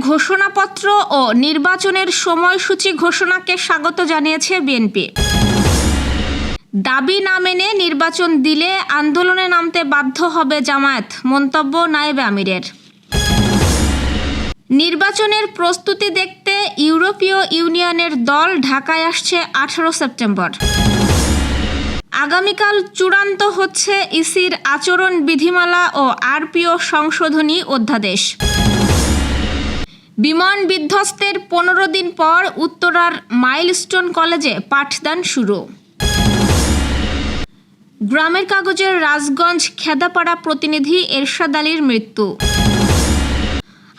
ঘোষণাপত্র ও নির্বাচনের সময়সূচি ঘোষণাকে স্বাগত জানিয়েছে বিএনপি। দাবি না মেনে নির্বাচন দিলে আন্দোলনে নামতে বাধ্য হবে জামায়াত, মন্তব্য নায়েবে আমিরের। নির্বাচনের প্রস্তুতি দেখতে ইউরোপীয় ইউনিয়নের দল ঢাকায় আসছে 18 সেপ্টেম্বর। আগামীকাল চূড়ান্ত হচ্ছে ইসির আচরণ বিধিমালা ও আরপিও সংশোধনী অধ্যাদেশ। বিমান বিধ্বস্তের 15 দিন পর উত্তরার মাইলস্টোন কলেজে পাঠদান শুরু। গ্রামের কাগজের রাজগঞ্জ খেদাপাড়া প্রতিনিধি এরশাদ আলীর মৃত্যু।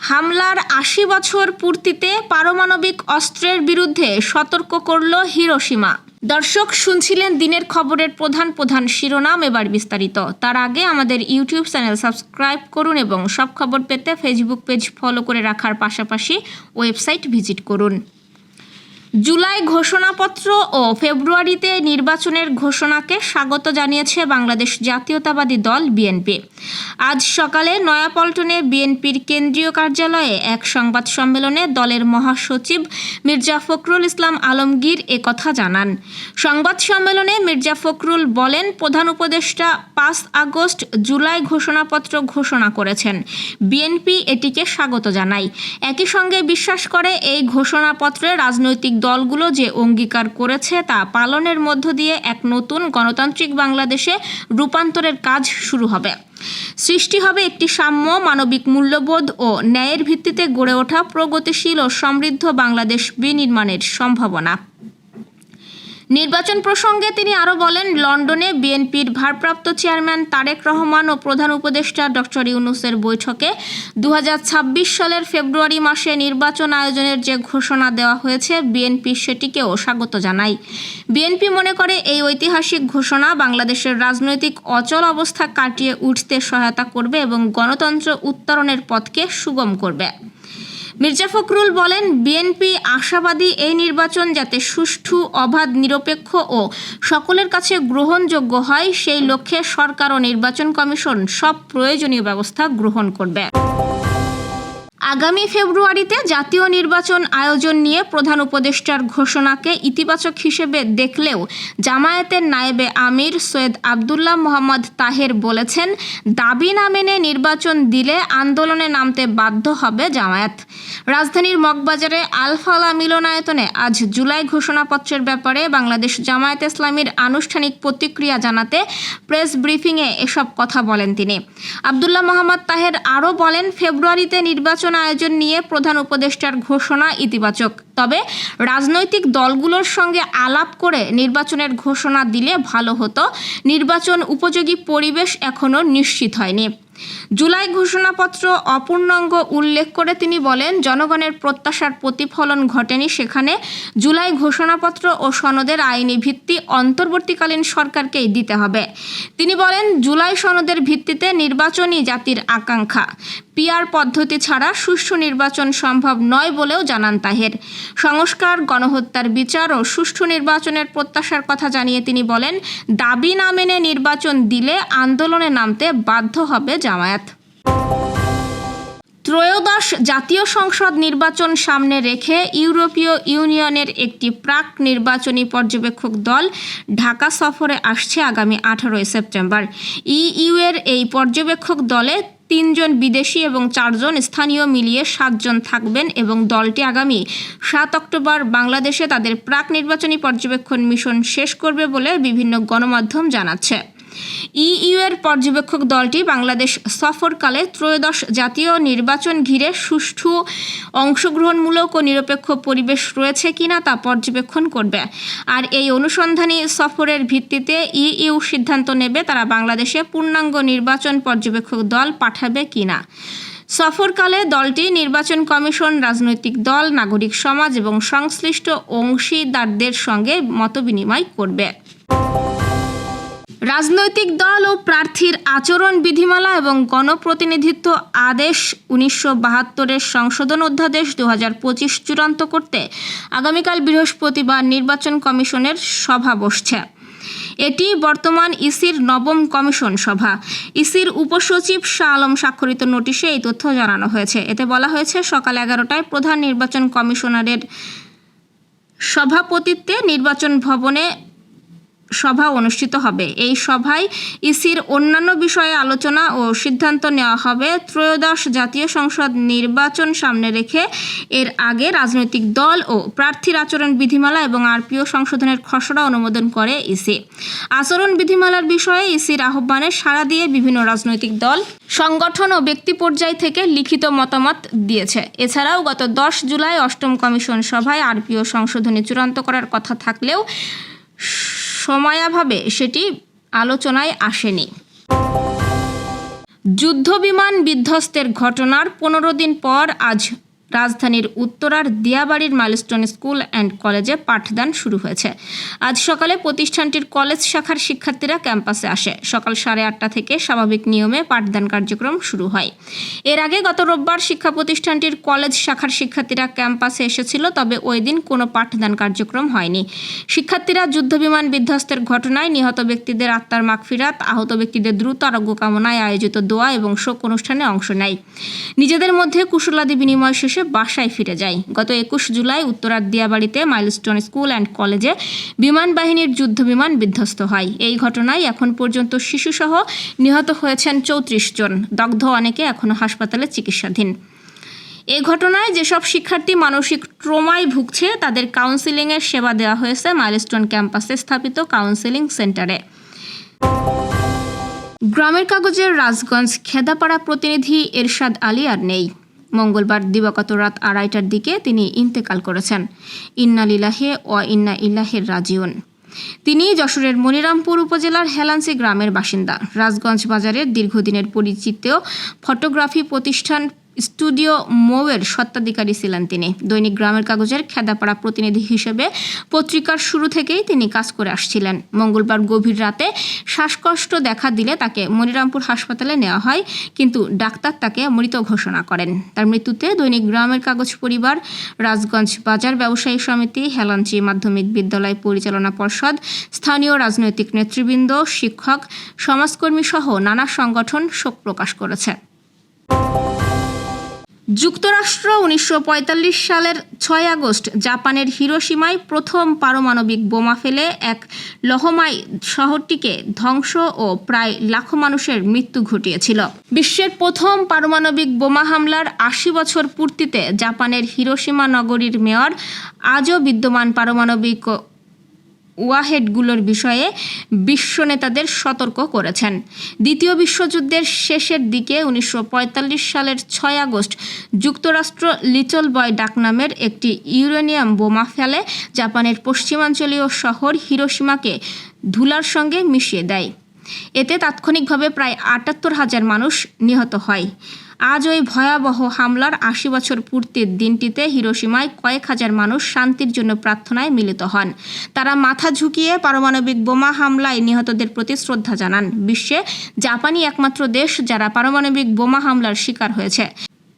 হামলার 80 বছর পূর্তিতে পারমাণবিক অস্ত্রের বিরুদ্ধে সতর্ক করল হিরোশিমা। দর্শক, শুনছিলেন দিনের খবরের প্রধান শিরোনাম, এবার বিস্তারিত। তার আগে আমাদের ইউটিউব চ্যানেল সাবস্ক্রাইব করুন এবং সব খবর পেতে ফেসবুক পেজ ফলো করে রাখার পাশাপাশি ওয়েবসাইট ভিজিট করুন। জুলাই ঘোষণাপত্র ও ফেব্রুয়ারিতে নির্বাচনের ঘোষণাকে স্বাগত জানিয়েছে বাংলাদেশ জাতীয়তাবাদী দল বিএনপি। আজ সকালে নয়াপল্টনে বিএনপির কেন্দ্রীয় কার্যালয়ে এক সংবাদ সম্মেলনে দলের মহাসচিব মির্জা ফখরুল ইসলাম আলমগীর একথা জানান। সংবাদ সম্মেলনে মির্জা ফখরুল বলেন, প্রধান উপদেষ্টা 5 আগস্ট জুলাই ঘোষণাপত্র ঘোষণা করেছেন। বিএনপি এটিকে স্বাগত জানায়। একই সঙ্গে বিশ্বাস করে এই ঘোষণাপত্রে রাজনৈতিক দলগুলো যে অঙ্গীকার করেছে তা পালনের মধ্য দিয়ে এক নতুন গণতান্ত্রিক বাংলাদেশে রূপান্তরের কাজ শুরু হবে। সৃষ্টি হবে একটি সাম্য, মানবিক মূল্যবোধ ও ন্যায়ের ভিত্তিতে গড়ে ওঠা প্রগতিশীল ও সমৃদ্ধ বাংলাদেশ বিনির্মাণের সম্ভাবনা। নির্বাচন প্রসঙ্গে তিনি আরও বলেন, লন্ডনে বিএনপির ভারপ্রাপ্ত চেয়ারম্যান তারেক রহমান ও প্রধান উপদেষ্টা ডক্টর ইউনূসের বৈঠকে 2026 সালের ফেব্রুয়ারি মাসে নির্বাচন আয়োজনের যে ঘোষণা দেওয়া হয়েছে, বিএনপি সেটিকেও স্বাগত জানায়। বিএনপি মনে করে এই ঐতিহাসিক ঘোষণা বাংলাদেশের রাজনৈতিক অচল অবস্থা কাটিয়ে উঠতে সহায়তা করবে এবং গণতন্ত্র উত্তরণের পথকে সুগম করবে। মির্জা ফখরুল বলেন, বিএনপি আশাবাদী এই নির্বাচন যাতে সুষ্ঠু, অবাধ, নিরপেক্ষ ও সকলের কাছে গ্রহণযোগ্য হয়, সেই লক্ষ্যে সরকার ও নির্বাচন কমিশন সব প্রয়োজনীয় ব্যবস্থা গ্রহণ করবে। আগামী ফেব্রুয়ারিতে জাতীয় নির্বাচন আয়োজন নিয়ে প্রধান উপদেষ্টার ঘোষণাকে ইতিবাচক হিসেবে দেখলেও জামায়াতের নায়েবে আমির সৈয়দ আবদুল্লাহ মোহাম্মদ তাহের বলেছেন, দাবি না মেনে নির্বাচন দিলে আন্দোলনে নামতে বাধ্য হবে জামায়াত। রাজধানীর মগবাজারে আল-ফালাহ মিলনায়তনে আজ জুলাই ঘোষণাপত্রের ব্যাপারে বাংলাদেশ জামায়াতে ইসলামীর আনুষ্ঠানিক প্রতিক্রিয়া জানাতে প্রেস ব্রিফিংয়ে এসব কথা বলেন তিনি। আবদুল্লাহ মোহাম্মদ তাহের আরও বলেন, ফেব্রুয়ারিতে নির্বাচন আয়োজন নিয়ে প্রধান উপদেষ্টার ঘোষণা ইতিবাচক, তবে রাজনৈতিক দলগুলোর সঙ্গে আলাপ করে নির্বাচনের ঘোষণা দিলে ভালো হতো। নির্বাচন উপযোগী পরিবেশ এখনও নিশ্চিত হয়নি। জুলাই ঘোষণাপত্র অপূর্ণাঙ্গ উল্লেখ করে তিনি বলেন, জনগণের প্রত্যাশার প্রতিফলন ঘটেনি সেখানে। জুলাই ঘোষণাপত্র ও সনদের আইনি ভিত্তি অন্তর্বর্তীকালীন সরকারকেই দিতে হবে। তিনি বলেন, জুলাই সনদের ভিত্তিতে নির্বাচনই জাতির আকাঙ্ক্ষা। পিআর পদ্ধতি ছাড়া সুষ্ঠু নির্বাচন সম্ভব নয় বলেও জানান তাহের। সংস্কার, গণহত্যার বিচার ও সুষ্ঠু নির্বাচনের প্রত্যাশার কথা জানিয়ে তিনি বলেন, দাবি না মেনে নির্বাচন দিলে আন্দোলনে নামতে বাধ্য হবে জামায়াত। ত্রয়োদশ জাতীয় সংসদ নির্বাচন সামনে রেখে ইউরোপীয় ইউনিয়নের একটি প্রাক নির্বাচনী পর্যবেক্ষক দল ঢাকা সফরে আসছে আগামী 18 সেপ্টেম্বর। ইইউ এর এই পর্যবেক্ষক দলে 3 জন বিদেশি এবং 4 জন স্থানীয় মিলিয়ে 7 জন থাকবেন এবং দলটি আগামী 7 অক্টোবর বাংলাদেশে তাদের প্রাক নির্বাচনী পর্যবেক্ষণ মিশন শেষ করবে বলে বিভিন্ন গণমাধ্যম জানাচ্ছে। ইইউ এর পর্যবেক্ষক দলটি বাংলাদেশ সফরকালে ত্রয়োদশ জাতীয় নির্বাচন ঘিরে সুষ্ঠু, অংশগ্রহণমূলক ও নিরপেক্ষ পরিবেশ রয়েছে কিনা তা পর্যবেক্ষণ করবে। আর এই অনুসন্ধানী সফরের ভিত্তিতে ইইউ সিদ্ধান্ত নেবে তারা বাংলাদেশে পূর্ণাঙ্গ নির্বাচন পর্যবেক্ষক দল পাঠাবে কিনা। সফরকালে দলটি নির্বাচন কমিশন, রাজনৈতিক দল, নাগরিক সমাজ এবং সংশ্লিষ্ট অংশীদারদের সঙ্গে মতবিনিময় করবে। রাজনৈতিক দল ও প্রার্থীর আচরণ বিধিমালা এবং গণপ্রতিনিধিত্ব আদেশ 1972-এর সংশোধন অধ্যাদেশ 2025 চূড়ান্ত করতে আগামীকাল বৃহস্পতিবার নির্বাচন কমিশনের সভা বসছে। এটি বর্তমান ইসির নবম কমিশন সভা। ইসির উপসচিব শাহ আলম স্বাক্ষরিত নোটিশে এই তথ্য জানানো হয়েছে। এতে বলা হয়েছে, সকাল 11টায় প্রধান নির্বাচন কমিশনারের সভাপতিত্বে নির্বাচন ভবনে সভা অনুষ্ঠিত হবে। এই সভায় ইসির অন্যান্য বিষয়ে আলোচনা ও সিদ্ধান্ত নেওয়া হবে। ত্রয়োদশ জাতীয় সংসদ নির্বাচন সামনে রেখে এর আগে রাজনৈতিক দল ও প্রার্থীর আচরণ বিধিমালা এবং আরপিও সংশোধনের খসড়া অনুমোদন করে ইসি। আচরণ বিধিমালার বিষয়ে ইসির আহ্বানে সাড়া দিয়ে বিভিন্ন রাজনৈতিক দল, সংগঠন ও ব্যক্তি পর্যায় থেকে লিখিত মতামত দিয়েছে। এছাড়াও গত 10 জুলাই 8ম কমিশন সভায় আরপিও সংশোধনী চূড়ান্ত করার কথা থাকলেও সময়াভাবে সেটি আলোচনায় আসেনি। যুদ্ধবিমান বিধ্বস্তের ঘটনার 15 দিন পর আজ রাজধানীর উত্তরার দিয়াবাড়ির মাইলস্টোন স্কুল অ্যান্ড কলেজে পাঠদান শুরু হয়েছে। আজ সকালে প্রতিষ্ঠানটির কলেজ শাখার শিক্ষার্থীরা ক্যাম্পাসে আসে। সকাল 8:30 থেকে স্বাভাবিক নিয়মে পাঠদান কার্যক্রম শুরু হয়। এর আগে গত রোববার শিক্ষা প্রতিষ্ঠানটির কলেজ শাখার শিক্ষার্থীরা ক্যাম্পাসে এসেছিল, তবে ওই দিন কোনো পাঠদান কার্যক্রম হয়নি। শিক্ষার্থীরা যুদ্ধবিমান বিধ্বস্তের ঘটনায় নিহত ব্যক্তিদের আত্মার মাগফিরাত, আহত ব্যক্তিদের দ্রুত আরোগ্য কামনায় আয়োজিত দোয়া এবং শোক অনুষ্ঠানে অংশ নেয়। নিজেদের মধ্যে কুশলাদি বিনিময় শেষে বাসায় ফিরে যায়। গত 21 জুলাই উত্তরার দিয়াবাড়িতে মাইলস্টোন স্কুল অ্যান্ড কলেজে বিমান বাহিনীর যুদ্ধবিমান বিধ্বস্ত হয়। এই ঘটনায় এখন পর্যন্ত শিশুসহ নিহত হয়েছেন 34 জন। দগ্ধ অনেকে এখনও হাসপাতালে চিকিৎসাধীন। এই ঘটনায় যেসব শিক্ষার্থী মানসিক ট্রমায় ভুগছে তাদের কাউন্সেলিংয়ের সেবা দেওয়া হয়েছে মাইলস্টোন ক্যাম্পাসে স্থাপিত কাউন্সেলিং সেন্টারে। গ্রামের কাগজের রাজগঞ্জ খেদাপাড়া প্রতিনিধি এরশাদ আলী আর নেই। মঙ্গলবার দিবাগত রাত 2:30টার দিকে তিনি ইন্তেকাল করেছেন। ইন্না লিল্লাহি ওয়া ইন্না ইলাইহি রাজিউন। তিনি যশোরের মনিরামপুর উপজেলার হেলান্সি গ্রামের বাসিন্দা। রাজগঞ্জ বাজারের দীর্ঘদিনের পরিচিত ফটোগ্রাফি প্রতিষ্ঠান স্টুডিও মৌয়ের স্বত্বাধিকারী ছিলেন তিনি। দৈনিক গ্রামের কাগজের খেদাপাড়া প্রতিনিধি হিসেবে পত্রিকার শুরু থেকেই তিনি কাজ করে আসছিলেন। মঙ্গলবার গভীর রাতে শ্বাসকষ্ট দেখা দিলে তাকে মনিরামপুর হাসপাতালে নেওয়া হয়, কিন্তু ডাক্তার তাকে মৃত ঘোষণা করেন। তার মৃত্যুতে দৈনিক গ্রামের কাগজ পরিবার, রাজগঞ্জ বাজার ব্যবসায়ী সমিতি, হেলাঞ্চি মাধ্যমিক বিদ্যালয় পরিচালনা পর্ষদ, স্থানীয় রাজনৈতিক নেতৃবৃন্দ, শিক্ষক, সমাজকর্মী সহ নানা সংগঠন শোক প্রকাশ করেছে। যুক্তরাষ্ট্র 1945 সালের 6 আগস্ট জাপানের হিরোশিমায় প্রথম পারমাণবিক বোমা ফেলে এক লহমায় শহরটিকে ধ্বংস ও প্রায় লাখো মানুষের মৃত্যু ঘটিয়েছিল। বিশ্বের প্রথম পারমাণবিক বোমা হামলার 80 বছর পূর্তিতে জাপানের হিরোশিমা নগরীর মেয়র আজও বিদ্যমান পারমাণবিক ওয়ারহেডগুলোর বিষয়ে বিশ্ব নেতাদের সতর্ক করেছেন। দ্বিতীয় বিশ্বযুদ্ধের শেষের দিকে 1945 সালের 6 আগস্ট যুক্তরাষ্ট্র লিটল বয় ডাকনামের একটি ইউরেনিয়াম বোমা ফেলে জাপানের পশ্চিমাঞ্চলীয় শহর হিরোশিমাকে ধুলার সঙ্গে মিশিয়ে দেয়। এতে তাৎক্ষণিকভাবে প্রায় 78,000 মানুষ নিহত হয়। আজ ওই ভয়াবহ হামলার 80 বছর পূর্তির দিনটিতে হিরোশিমায় কয়েক হাজার মানুষ শান্তির জন্য প্রার্থনায় মিলিত হন। তারা মাথা ঝুঁকিয়ে পারমাণবিক বোমা হামলায় নিহতদের প্রতি শ্রদ্ধা জানান। বিশ্বে জাপানই একমাত্র দেশ যারা পারমাণবিক বোমা হামলার শিকার হয়েছে।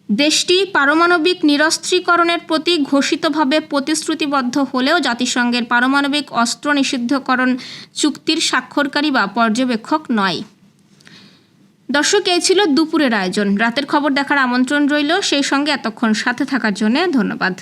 দেশটি পারমাণবিক নিরস্ত্রীকরণের প্রতি ঘোষিতভাবে প্রতিশ্রুতিবদ্ধ হলেও জাতিসংঘের পারমাণবিক অস্ত্র নিষিদ্ধকরণ চুক্তির স্বাক্ষরকারী বা পর্যবেক্ষক নয়। দর্শক, এই ছিল দুপুরের আয়োজন। রাতের খবর দেখার আমন্ত্রণ রইল। সেই সঙ্গে এতক্ষণ সাথে থাকার জন্য ধন্যবাদ।